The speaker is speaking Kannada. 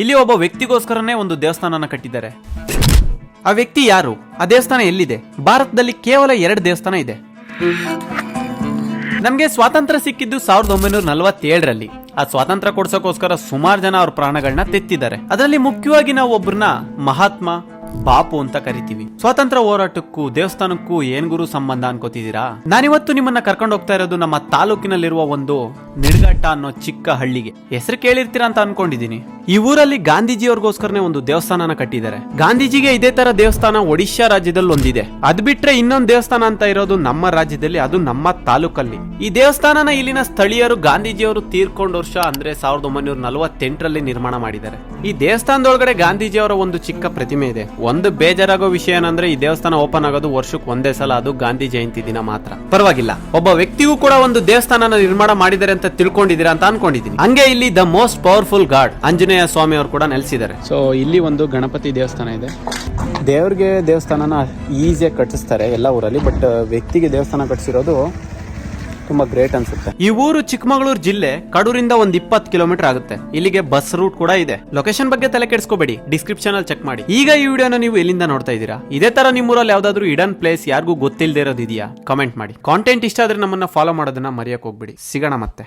ಇಲ್ಲಿ ಒಬ್ಬ ವ್ಯಕ್ತಿಗೋಸ್ಕರನೇ ಒಂದು ದೇವಸ್ಥಾನನ ಕಟ್ಟಿದ್ದಾರೆ. ಆ ವ್ಯಕ್ತಿ ಯಾರು? ಆ ದೇವಸ್ಥಾನ ಎಲ್ಲಿದೆ? ಭಾರತದಲ್ಲಿ ಕೇವಲ 2 ದೇವಸ್ಥಾನ ಇದೆ. ನಮ್ಗೆ ಸ್ವಾತಂತ್ರ್ಯ ಸಿಕ್ಕಿದ್ದು 1947ರಲ್ಲಿ. ಆ ಸ್ವಾತಂತ್ರ್ಯ ಕೊಡ್ಸೋಕೋಸ್ಕರ ಸುಮಾರು ಜನ ಅವ್ರ ಪ್ರಾಣಗಳನ್ನ ತೆತ್ತಿದ್ದಾರೆ. ಅದರಲ್ಲಿ ಮುಖ್ಯವಾಗಿ ನಾವು ಒಬ್ಬರನ್ನ ಮಹಾತ್ಮ ಬಾಪು ಅಂತ ಕರಿತೀವಿ. ಸ್ವಾತಂತ್ರ್ಯ ಹೋರಾಟಕ್ಕೂ ದೇವಸ್ಥಾನಕ್ಕೂ ಏನ್ ಗುರು ಸಂಬಂಧ ಅನ್ಕೋತಿದ್ದೀರಾ? ನಾನಿವತ್ತು ನಿಮ್ಮನ್ನ ಕರ್ಕೊಂಡು ಹೋಗ್ತಾ ಇರೋದು ನಮ್ಮ ತಾಲೂಕಿನಲ್ಲಿರುವ ಒಂದು ನಿಡ್ಘಟ್ಟ ಅನ್ನೋ ಚಿಕ್ಕ ಹಳ್ಳಿಗೆ. ಹೆಸರು ಕೇಳಿರ್ತೀರಾ ಅಂತ ಅನ್ಕೊಂಡಿದೀನಿ. ಈ ಊರಲ್ಲಿ ಗಾಂಧೀಜಿಯವ್ರಿಗೋಸ್ಕರನೇ ಒಂದು ದೇವಸ್ಥಾನನ ಕಟ್ಟಿದ್ದಾರೆ. ಗಾಂಧೀಜಿಗೆ ಇದೇ ತರ ದೇವಸ್ಥಾನ ಒಡಿಶಾ ರಾಜ್ಯದಲ್ಲಿ ಒಂದಿದೆ. ಅದ್ ಬಿಟ್ರೆ ಇನ್ನೊಂದು ದೇವಸ್ಥಾನ ಅಂತ ಇರೋದು ನಮ್ಮ ರಾಜ್ಯದಲ್ಲಿ, ಅದು ನಮ್ಮ ತಾಲೂಕಲ್ಲಿ. ಈ ದೇವಸ್ಥಾನನ ಇಲ್ಲಿನ ಸ್ಥಳೀಯರು ಗಾಂಧೀಜಿಯವರು ತೀರ್ಕೊಂಡ ವರ್ಷ ಅಂದ್ರೆ 1948ರಲ್ಲಿ ನಿರ್ಮಾಣ ಮಾಡಿದ್ದಾರೆ. ಈ ದೇವಸ್ಥಾನದೊಳಗಡೆ ಗಾಂಧೀಜಿಯವರ ಒಂದು ಚಿಕ್ಕ ಪ್ರತಿಮೆ ಇದೆ. ಒಂದು ಬೇಜಾರಾಗೋ ವಿಷಯ ಏನಂದ್ರೆ ಈ ದೇವಸ್ಥಾನ ಓಪನ್ ಆಗೋದು ವರ್ಷಕ್ಕೆ ಒಂದೇ ಸಲ, ಅದು ಗಾಂಧಿ ಜಯಂತಿ ದಿನ ಮಾತ್ರ. ಪರವಾಗಿಲ್ಲ, ಒಬ್ಬ ವ್ಯಕ್ತಿಗೂ ಕೂಡ ಒಂದು ದೇವಸ್ಥಾನ ನಿರ್ಮಾಣ ಮಾಡಿದ್ದಾರೆ ಅಂತ ತಿಳ್ಕೊಂಡಿದ್ದೀರಾ ಅಂತ ಅನ್ಕೊಂಡಿದ್ದೀನಿ. ಹಂಗೆ ಇಲ್ಲಿ the most powerful god Anjaneya Swamy ಅವರು ಕೂಡ ನೆಲೆಸಿದ್ದಾರೆ. ಸೊ ಇಲ್ಲಿ ಒಂದು ಗಣಪತಿ ದೇವಸ್ಥಾನ ಇದೆ. ದೇವ್ರಿಗೆ ದೇವಸ್ಥಾನನ ಈಸಿಯಾಗಿ ಕಟ್ಟಿಸ್ತಾರೆ ಎಲ್ಲ ಊರಲ್ಲಿ, ಬಟ್ ವ್ಯಕ್ತಿಗೆ ದೇವಸ್ಥಾನ ಕಟ್ಟಿಸಿರೋದು ತುಂಬಾ ಗ್ರೇಟ್ ಅನ್ಸುತ್ತೆ. ಈ ಊರು ಚಿಕ್ಕಮಗಳೂರು ಜಿಲ್ಲೆ, ಕಡೂರಿಂದ ಒಂದು 20 ಕಿಲೋಮೀಟರ್ ಆಗುತ್ತೆ. ಇಲ್ಲಿಗೆ ಬಸ್ ರೂಟ್ ಕೂಡ ಇದೆ. ಲೊಕೇಶನ್ ಬಗ್ಗೆ ತಲೆ ಕೆಡಿಸ್ಕೋಬೇಡಿ, ಡಿಸ್ಕ್ರಿಪ್ಷನ್ ಅಲ್ಲಿ ಚೆಕ್ ಮಾಡಿ. ಈಗ ಈ ವಿಡಿಯೋನ ನೀವು ಎಲ್ಲಿಂದ ನೋಡ್ತಾ ಇದ್ದೀರಾ? ಇದೇ ತರ ನಿಮ್ಮೂರಲ್ಲಿ ಯಾವ್ದಾದ್ರು ಹಿಡನ್ ಪ್ಲೇಸ್ ಯಾರಿಗೂ ಗೊತ್ತಿಲ್ಲದೆ ಇರೋದಿದೆಯಾ? ಕಾಮೆಂಟ್ ಮಾಡಿ. ಕಾಂಟೆಂಟ್ ಇಷ್ಟ ಆದ್ರೆ ನಮ್ಮನ್ನ ಫಾಲೋ ಮಾಡೋದನ್ನ ಮರೆಯಕ್ ಹೋಗ್ಬಿಡಿ. ಸಿಗೋಣ ಮತ್ತೆ.